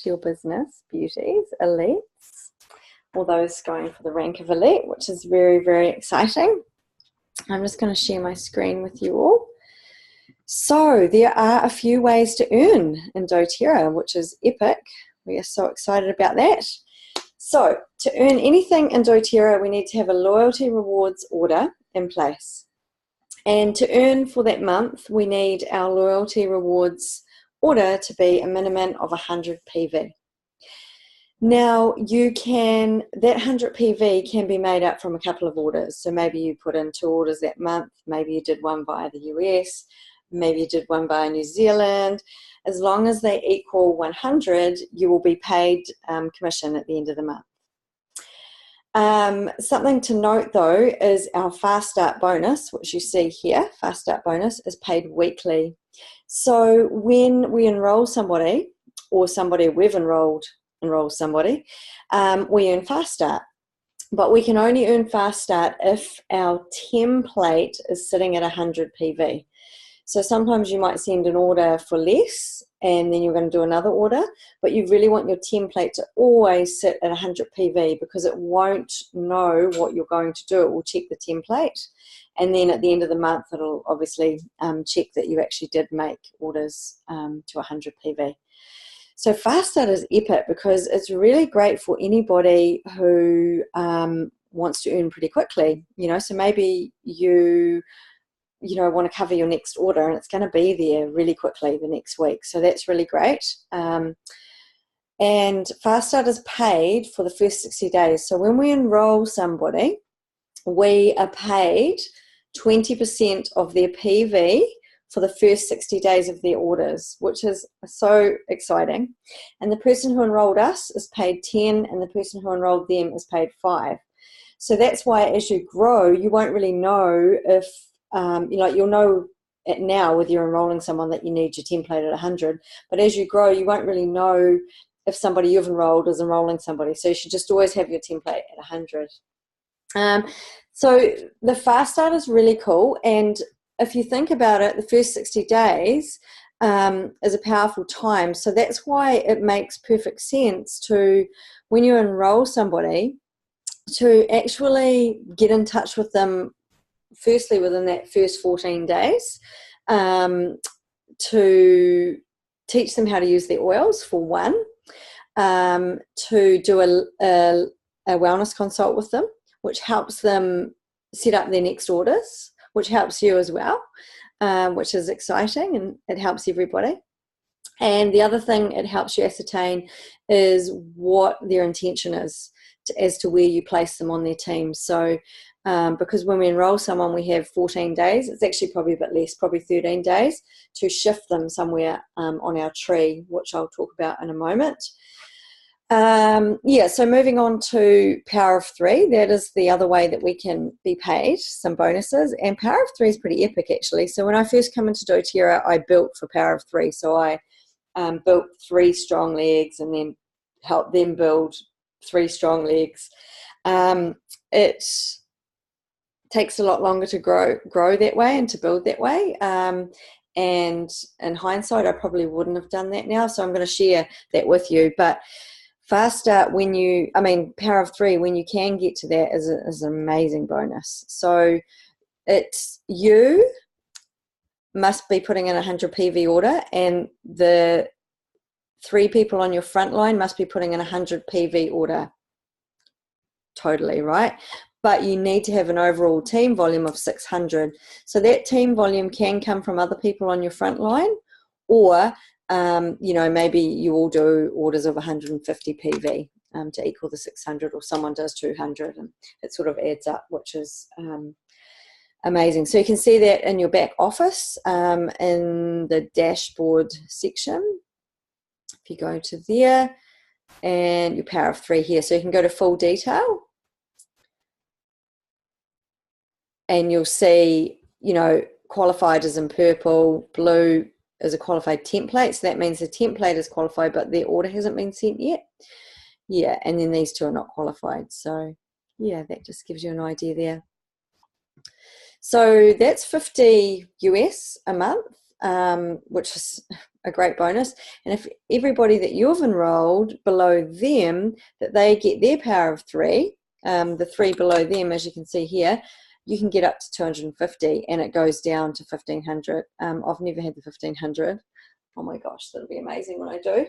Your Business Beauties, Elites, or those going for the rank of Elite, which is very, very exciting. I'm just going to share my screen with you all. So there are a few ways to earn in doTERRA, which is epic. We are so excited about that. So to earn anything in doTERRA, we need to have a loyalty rewards order in place. And to earn for that month, we need our loyalty rewards order to be a minimum of 100 PV. Now that 100 PV can be made up from a couple of orders. So maybe you put in 2 orders that month, maybe you did one via the US, maybe you did one via New Zealand. As long as they equal 100, you will be paid commission at the end of the month. Something to note though is our Fast Start bonus, which you see here. Fast Start bonus is paid weekly. So when we enroll somebody, or somebody we've enroll somebody, we earn Fast Start. But we can only earn Fast Start if our template is sitting at 100 PV. So sometimes you might send an order for less and then you're going to do another order, but you really want your template to always sit at 100 PV because it won't know what you're going to do. It will check the template, and then at the end of the month it'll obviously check that you actually did make orders to 100 PV. So Fast Start is epic because it's really great for anybody who wants to earn pretty quickly. So maybe you want to cover your next order and it's going to be there really quickly the next week. So that's really great. And Fast Start is paid for the first 60 days. So when we enroll somebody, we are paid 20% of their PV for the first 60 days of their orders, which is so exciting. And the person who enrolled us is paid 10 and the person who enrolled them is paid 5. So that's why as you grow, you won't really know if you'll know it now whether you're enrolling someone that you need your template at 100, but as you grow you won't really know if somebody you've enrolled is enrolling somebody, so you should just always have your template at 100. So the Fast Start is really cool, and if you think about it, the first 60 days is a powerful time, so that's why it makes perfect sense to, when you enroll somebody, to actually get in touch with them firstly within that first 14 days, to teach them how to use their oils for one, to do a wellness consult with them, which helps them set up their next orders, which helps you as well, which is exciting, and it helps everybody. And the other thing it helps you ascertain is what their intention is as to where you place them on their team. So because when we enroll someone, we have 14 days. It's actually probably a bit less, probably 13 days, to shift them somewhere on our tree, which I'll talk about in a moment. So moving on to Power of 3, that is the other way that we can be paid some bonuses. And Power of 3 is pretty epic, actually. So when I first come into doTERRA, I built for Power of 3. So I built 3 strong legs and then helped them build 3 strong legs. It takes a lot longer to grow that way and to build that way. And in hindsight, I probably wouldn't have done that now. So I'm going to share that with you. But Fast Start, Power of 3, when you can get to that, is an amazing bonus. So you must be putting in a 100 PV order, and the 3 people on your front line must be putting in a 100 PV order. Totally, right? But you need to have an overall team volume of 600. So that team volume can come from other people on your front line, or maybe you all do orders of 150 PV to equal the 600, or someone does 200, and it sort of adds up, which is amazing. So you can see that in your back office in the dashboard section. If you go to there, and your Power of 3 here, so you can go to full detail. And you'll see, qualified is in purple, blue is a qualified template. So that means the template is qualified, but their order hasn't been sent yet. Yeah, and then these 2 are not qualified. So, yeah, that just gives you an idea there. So that's $50 US a month, which is a great bonus. And if everybody that you've enrolled below them, that they get their power of 3, the 3 below them, as you can see here, you can get up to 250, and it goes down to 1500. I've never had the 1500. Oh my gosh, that'll be amazing when I do.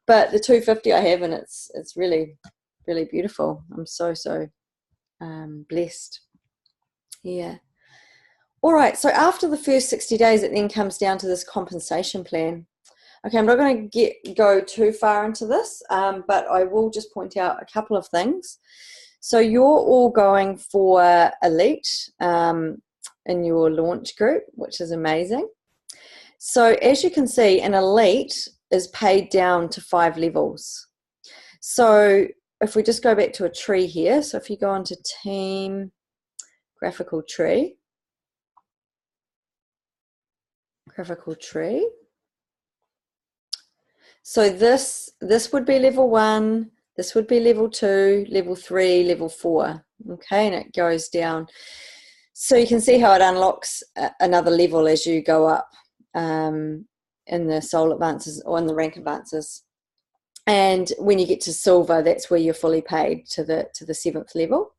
But the 250 I have, and it's really, really beautiful. I'm so blessed. Yeah. All right, so after the first 60 days, it then comes down to this compensation plan. Okay, I'm not going to go too far into this, but I will just point out a couple of things. So you're all going for Elite in your launch group, which is amazing. So as you can see, an Elite is paid down to 5 levels. So if we just go back to a tree here, so if you go onto Team, Graphical Tree, so this would be level 1, this would be level 2, level 3, level 4, okay, and it goes down. So you can see how it unlocks another level as you go up in the soul advances or in the rank advances. And when you get to silver, that's where you're fully paid to the 7th level.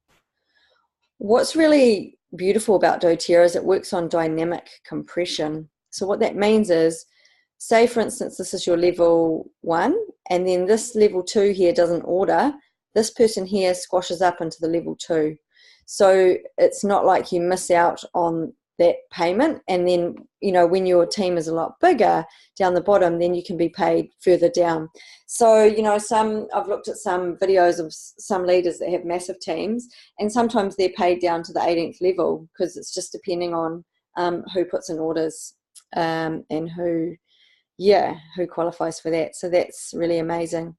What's really beautiful about doTERRA is it works on dynamic compression. So what that means is, say for instance, this is your level 1, and then this level 2 here doesn't order, this person here squashes up into the level 2. So it's not like you miss out on that payment, and then, you know, when your team is a lot bigger down the bottom, then you can be paid further down. So, you know, I've looked at some videos of some leaders that have massive teams, and sometimes they're paid down to the 18th level, because it's just depending on who puts in orders and who qualifies for that. So that's really amazing.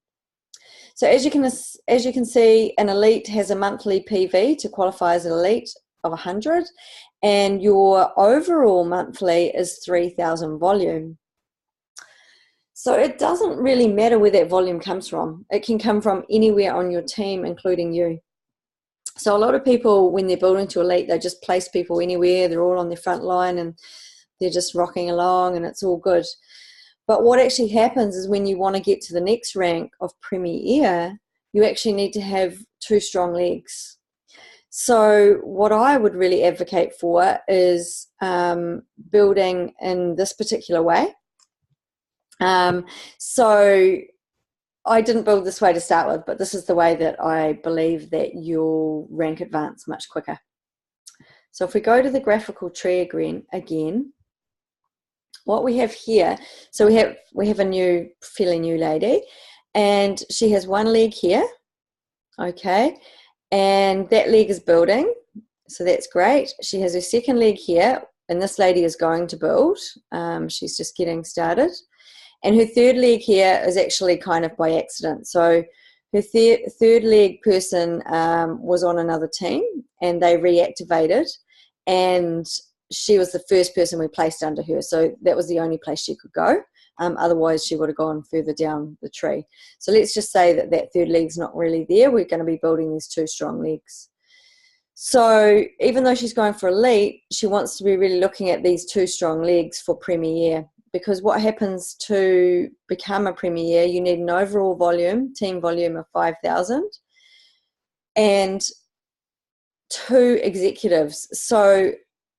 So as you can see, an Elite has a monthly PV to qualify as an Elite of 100, and your overall monthly is 3,000 volume. So it doesn't really matter where that volume comes from. It can come from anywhere on your team, including you. So a lot of people, when they're building to Elite, they just place people anywhere. They're all on their front line and they're just rocking along and it's all good. But what actually happens is when you want to get to the next rank of Premier, you actually need to have 2 strong legs. So what I would really advocate for is building in this particular way. So I didn't build this way to start with, but this is the way that I believe that you'll rank advance much quicker. So if we go to the graphical tree again, what we have here, so we have a fairly new lady, and she has 1 leg here, okay, and that leg is building, so that's great. She has her 2nd leg here, and this lady is going to build. She's just getting started. And her 3rd leg here is actually kind of by accident. So her 3rd leg person was on another team, and they reactivated, and she was the first person we placed under her. So that was the only place she could go. Otherwise, she would have gone further down the tree. So let's just say that 3rd leg's not really there. We're going to be building these 2 strong legs. So even though she's going for Elite, she wants to be really looking at these 2 strong legs for Premier, because what happens to become a Premier, you need an overall team volume of 5,000 and 2 executives. So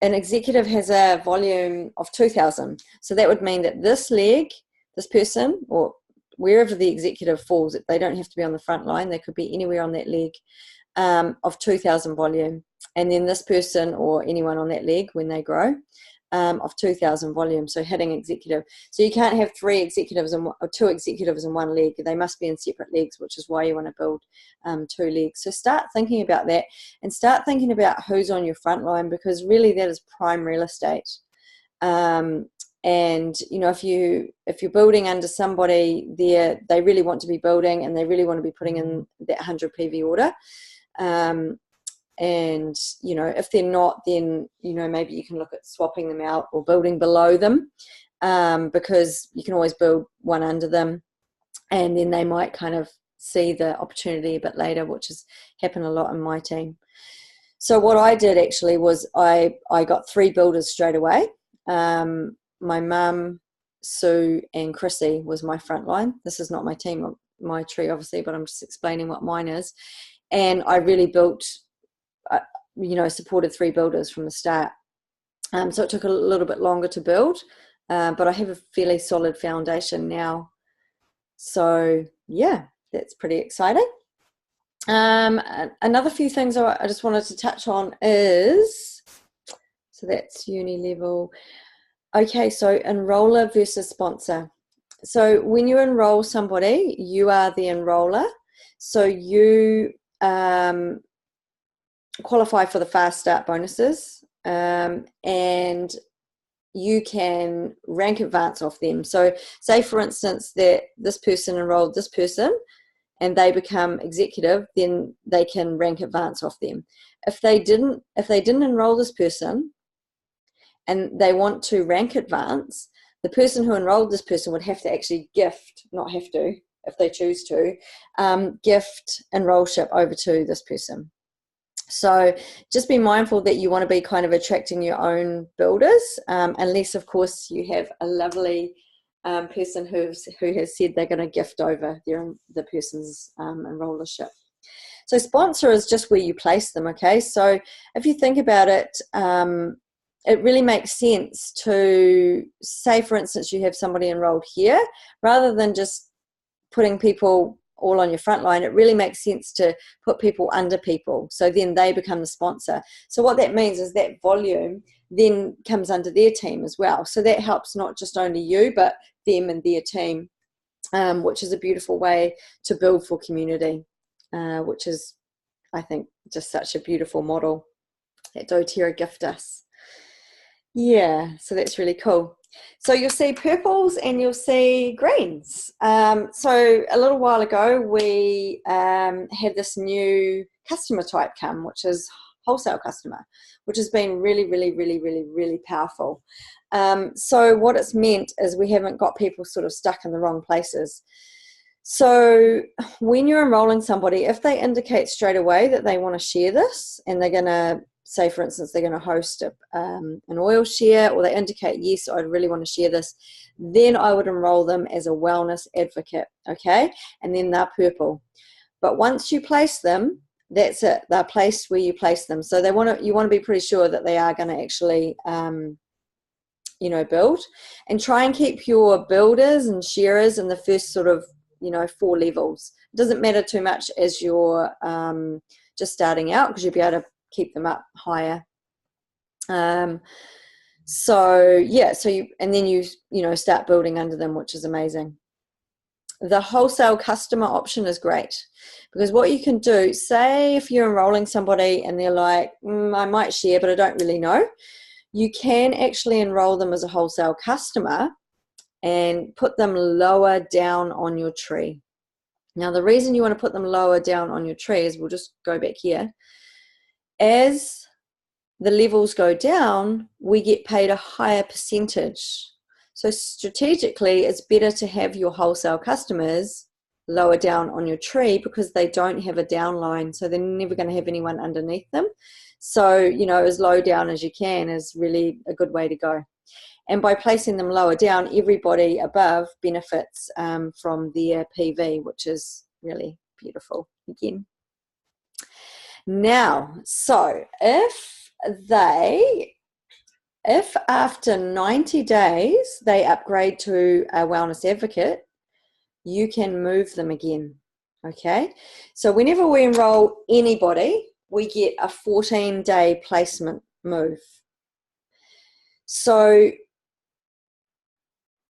an executive has a volume of 2,000. So that would mean that this leg, this person, or wherever the executive falls, they don't have to be on the front line. They could be anywhere on that leg, of 2,000 volume. And then this person or anyone on that leg when they grow, of 2,000 volume. So hitting executive. So you can't have 3 executives or 2 executives in 1 leg. They must be in separate legs, which is why you want to build 2 legs. So start thinking about that, and start thinking about who's on your front line, because really that is prime real estate. And you know, if you're building under somebody there, they really want to be building and they really want to be putting in that 100 PV order. And you know, if they're not, then you know, maybe you can look at swapping them out or building below them, because you can always build one under them, and then they might kind of see the opportunity a bit later, which has happened a lot in my team. So what I did actually was I got 3 builders straight away. My mum, Sue and Chrissy was my front line. This is not my team, my tree obviously, but I'm just explaining what mine is. And I really built, supported 3 builders from the start. So it took a little bit longer to build, but I have a fairly solid foundation now. So yeah, that's pretty exciting. Another few things I just wanted to touch on is, so that's uni level. Okay, so enroller versus sponsor. So when you enroll somebody, you are the enroller. So you qualify for the fast start bonuses, and you can rank advance off them. So say for instance that this person enrolled this person and they become executive, then they can rank advance off them. If they didn't enroll this person and they want to rank advance, the person who enrolled this person would have to actually gift, not have to, if they choose to, gift enrollship over to this person. So just be mindful that you want to be kind of attracting your own builders, unless of course you have a lovely person who has said they're going to gift over the person's enrollership. So sponsor is just where you place them, okay? So if you think about it, it really makes sense to say, for instance, you have somebody enrolled here, rather than just putting people all on your front line. It really makes sense to put people under people, so then they become the sponsor. So what that means is that volume then comes under their team as well. So that helps not just only you, but them and their team, which is a beautiful way to build for community, which is, I think, just such a beautiful model that doTERRA gift us. Yeah, so that's really cool. So you'll see purples and you'll see greens. So a little while ago, we had this new customer type come, which is wholesale customer, which has been really, really, really, really, really powerful. So what it's meant is we haven't got people sort of stuck in the wrong places. So when you're enrolling somebody, if they indicate straight away that they want to share this, and they're going to say, for instance, they're going to host an oil share, or they indicate, yes, I really want to share this, then I would enroll them as a wellness advocate, okay? And then they're purple. But once you place them, that's it. They're placed where you place them. So you want to be pretty sure that they are going to actually, build. And try and keep your builders and sharers in the first sort of, 4 levels. It doesn't matter too much as you're just starting out, because you'll be able to keep them up higher. You start building under them, which is amazing. The wholesale customer option is great, because what you can do, say if you're enrolling somebody and they're like, I might share, but I don't really know, you can actually enroll them as a wholesale customer and put them lower down on your tree. Now, the reason you want to put them lower down on your tree is, we'll just go back here. As the levels go down, we get paid a higher percentage. So strategically, it's better to have your wholesale customers lower down on your tree, because they don't have a downline, so they're never going to have anyone underneath them. So, as low down as you can is really a good way to go. And by placing them lower down, everybody above benefits from their PV, which is really beautiful again. Now, so if after 90 days they upgrade to a wellness advocate, you can move them again, okay? So whenever we enroll anybody, we get a 14-day placement move. So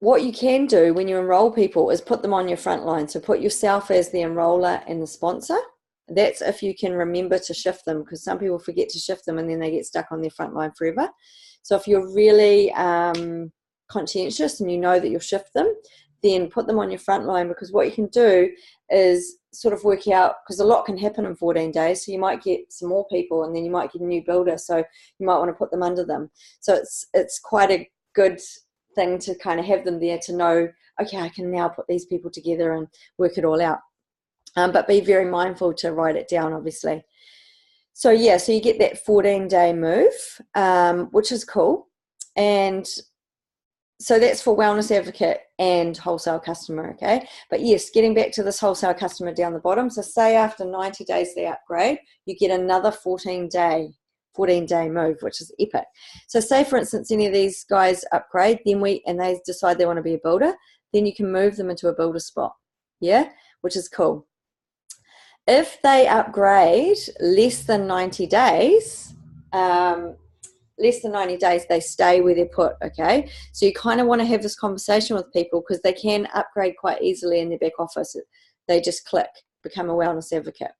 what you can do when you enroll people is put them on your front line. So put yourself as the enroller and the sponsor. That's if you can remember to shift them, because some people forget to shift them and then they get stuck on their front line forever. So if you're really conscientious and you know that you'll shift them, then put them on your front line, because what you can do is sort of work out, because a lot can happen in 14 days. So you might get some more people and then you might get a new builder. So you might want to put them under them. So it's quite a good thing to kind of have them there to know, okay, I can now put these people together and work it all out. But be very mindful to write it down, obviously. So yeah, so you get that 14-day move, which is cool. And So that's for wellness advocate and wholesale customer, okay? But yes, getting back to this wholesale customer down the bottom. So say after 90 days they upgrade, you get another 14-day move, which is epic. So say, for instance, any of these guys upgrade, and they decide they want to be a builder, then you can move them into a builder spot, yeah, which is cool. If they upgrade less than 90 days, they stay where they're put, okay? So you kind of want to have this conversation with people because they can upgrade quite easily in their back office. They just click, become a wellness advocate.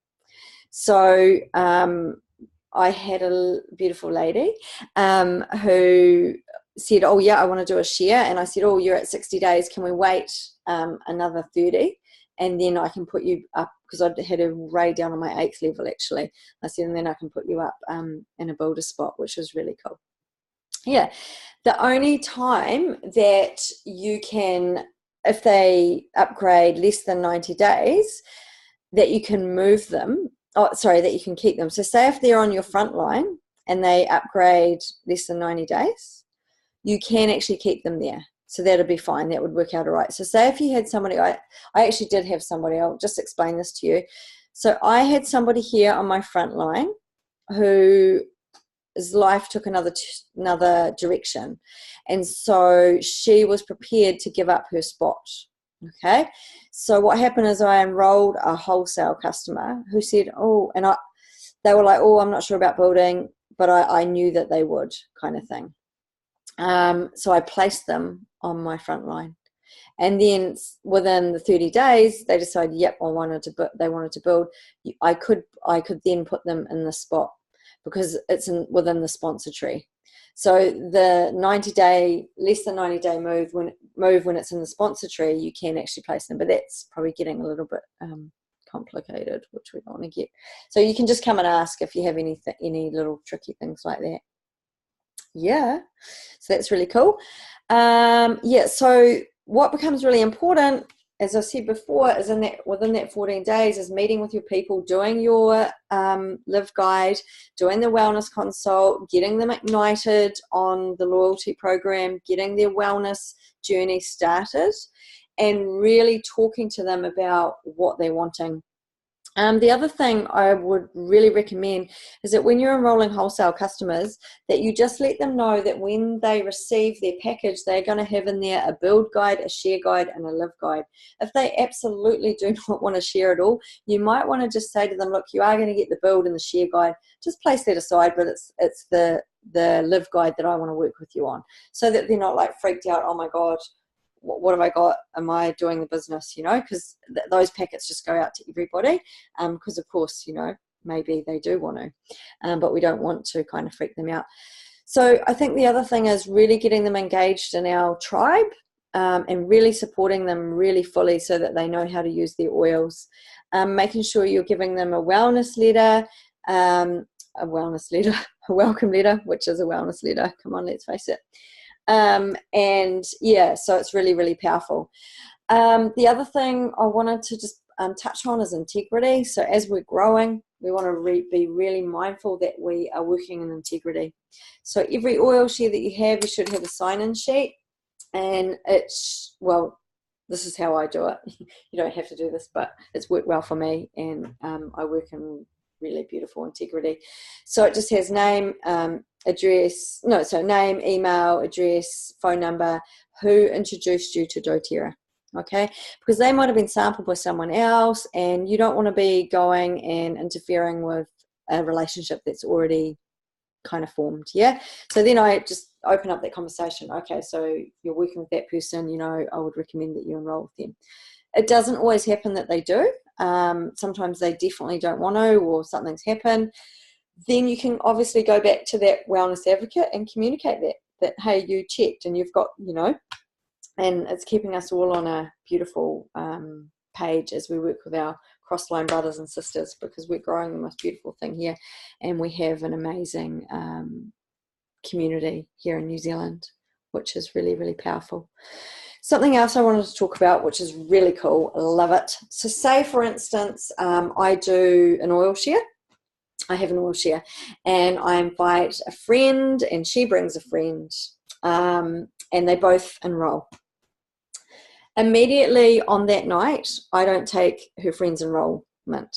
So I had a beautiful lady who said, oh, yeah, I want to do a share. And I said, oh, you're at 60 days. Can we wait another 30? And then I can put you up, because I had a ray down on my 8th level, actually. I said, and then I can put you up in a builder spot, which was really cool. Yeah, the only time that you can, if they upgrade less than 90 days, that you can move them, that you can keep them. So say if they're on your front line and they upgrade less than 90 days, you can actually keep them there. So that'll be fine. That would work out all right. So say if you had somebody, I actually did have somebody, I'll just explain this to you. So I had somebody here on my front line whose life took another direction. And so she was prepared to give up her spot. Okay. So what happened is I enrolled a wholesale customer who said, oh, and they were like, oh, I'm not sure about building, but I knew that they would, kind of thing. So I placed them on my front line, and then within the 30 days they decided, yep, they wanted to build. I could then put them in the spot because it's within the sponsor tree. So the 90-day, less than 90-day move when it's in the sponsor tree, you can actually place them, but that's probably getting a little bit complicated, which we don't want to get. So you can just come and ask if you have any little tricky things like that. Yeah, so that's really cool. Yeah, so what becomes really important, as I said before, is within that 14 days is meeting with your people, doing your live guide, doing the wellness consult, getting them ignited on the loyalty program, getting their wellness journey started, and really talking to them about what they're wanting. The other thing I would really recommend is that when you're enrolling wholesale customers, that you just let them know that when they receive their package, they're going to have in there a build guide, a share guide, and a live guide. If they absolutely do not want to share it all, you might want to just say to them, look, you are going to get the build and the share guide. Just place that aside, but it's the live guide that I want to work with you on, so that they're not like freaked out, oh my God, what have I got? Am I doing the business? Because those packets just go out to everybody. Because of course, maybe they do want to, but we don't want to kind of freak them out. So I think the other thing is really getting them engaged in our tribe, and really supporting them really fully so that they know how to use their oils. Making sure you're giving them a wellness letter, a welcome letter, which is a wellness letter. Come on, let's face it. And yeah, so it's really, really powerful. The other thing I wanted to just touch on is integrity. So as we're growing, we want to be really mindful that we are working in integrity. So every oil share that you have, you should have a sign-in sheet. And this is how I do it. You don't have to do this, but it's worked well for me, and I work in really beautiful integrity. So it just has name, name, email, address, phone number, who introduced you to doTERRA, okay? Because they might have been sampled by someone else, and you don't want to be going and interfering with a relationship that's already kind of formed, yeah? So then I just open up that conversation. Okay, so you're working with that person, I would recommend that you enroll with them. It doesn't always happen that they do. Sometimes they definitely don't want to, or something's happened. Then you can obviously go back to that wellness advocate and communicate that hey, you checked and you've got, and it's keeping us all on a beautiful page as we work with our crossline brothers and sisters, because we're growing the most beautiful thing here, and we have an amazing community here in New Zealand, which is really, really powerful. Something else I wanted to talk about, which is really cool, I love it. So say, for instance, I do an oil share. I have an oil share, and I invite a friend, and she brings a friend. and they both enroll. Immediately on that night, I don't take her friend's enrollment.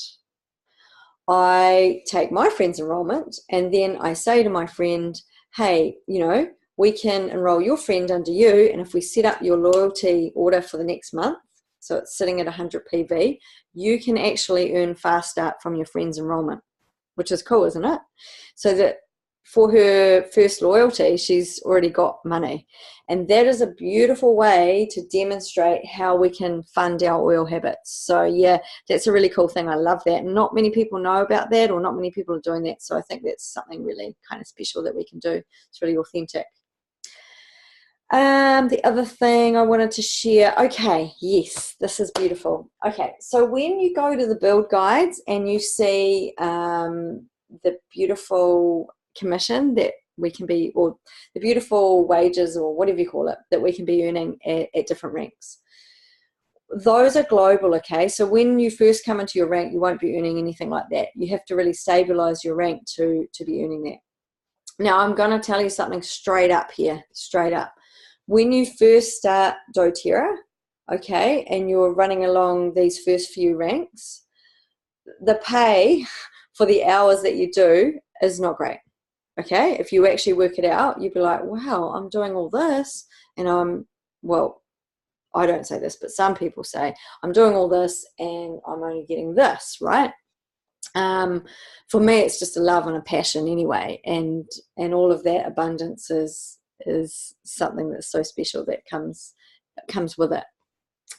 I take my friend's enrollment, and then I say to my friend, hey, we can enroll your friend under you, and if we set up your loyalty order for the next month, so it's sitting at 100 PV, you can actually earn Fast Start from your friend's enrollment, which is cool, isn't it? So that for her first loyalty, she's already got money. And that is a beautiful way to demonstrate how we can fund our oil habits. So yeah, that's a really cool thing. I love that. Not many people know about that, or not many people are doing that. So I think that's something really kind of special that we can do. It's really authentic. The other thing I wanted to share, okay, yes, this is beautiful. Okay, so when you go to the build guides and you see the beautiful commission that we can be, or the beautiful wages, or whatever you call it, that we can be earning at different ranks, those are global. Okay, so when you first come into your rank, you won't be earning anything like that. You have to really stabilize your rank to be earning that. Now I'm going to tell you something straight up here, straight up. When you first start doTERRA, okay, and you're running along these first few ranks, the pay for the hours that you do is not great. Okay, if you actually work it out, you'd be like, wow, I'm doing all this, and well, I don't say this, but some people say, I'm doing all this and I'm only getting this, right? For me, it's just a love and a passion anyway, and all of that abundance is something that's so special that comes with it.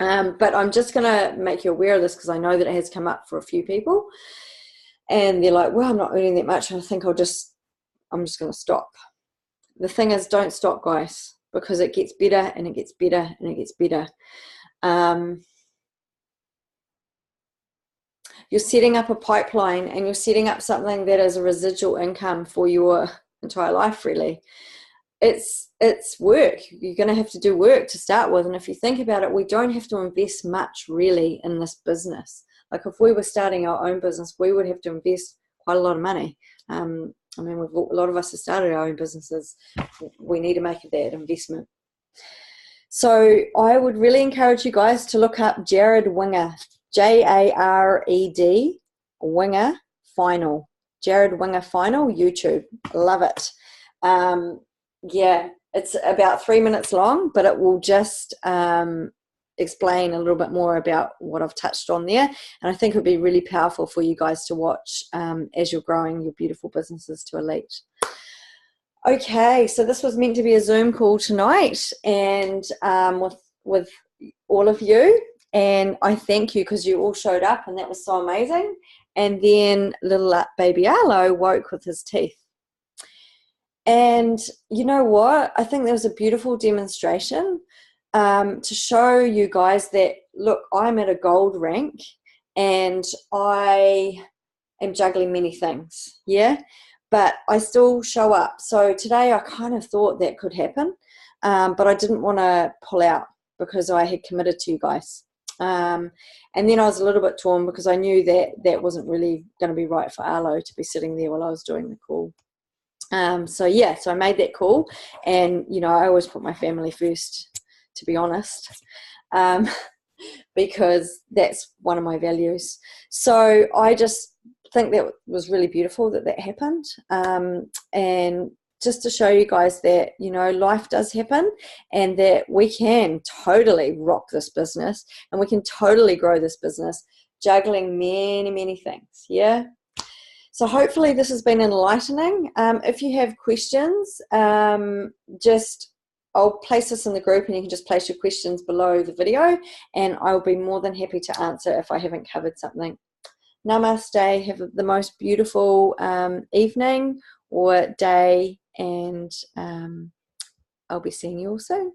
But I'm just going to make you aware of this because I know that it has come up for a few people, and they're like, well, I'm not earning that much, and I think I'm just going to stop. The thing is, don't stop, guys, because it gets better and it gets better and it gets better. You're setting up a pipeline, and you're setting up something that is a residual income for your entire life, really. It's work. You're going to have to do work to start with. And if you think about it, we don't have to invest much really in this business. Like if we were starting our own business, we would have to invest quite a lot of money. I mean, a lot of us have started our own businesses. We need to make that investment. So I would really encourage you guys to look up Jared Winger, Jared Winger Final. Jared Winger Final, YouTube. Love it. Yeah, it's about 3 minutes long, but it will just explain a little bit more about what I've touched on there. And I think it would be really powerful for you guys to watch as you're growing your beautiful businesses to elite. Okay, so this was meant to be a Zoom call tonight, and with all of you. And I thank you because you all showed up, and that was so amazing. And then little baby Arlo woke with his teeth. And you know what? I think there was a beautiful demonstration to show you guys that, look, I'm at a gold rank and I am juggling many things, yeah? But I still show up. So today I kind of thought that could happen, but I didn't want to pull out because I had committed to you guys. And then I was a little bit torn because I knew that that wasn't really going to be right for Arlo to be sitting there while I was doing the call. So I made that call, and I always put my family first, to be honest, because that's one of my values. So I just think that was really beautiful that happened, and just to show you guys that life does happen, and that we can totally rock this business, and we can totally grow this business, juggling many things. Yeah. So hopefully this has been enlightening. If you have questions, I'll place this in the group, and you can just place your questions below the video, and I'll be more than happy to answer if I haven't covered something. Namaste. Have the most beautiful evening or day, and I'll be seeing you all soon.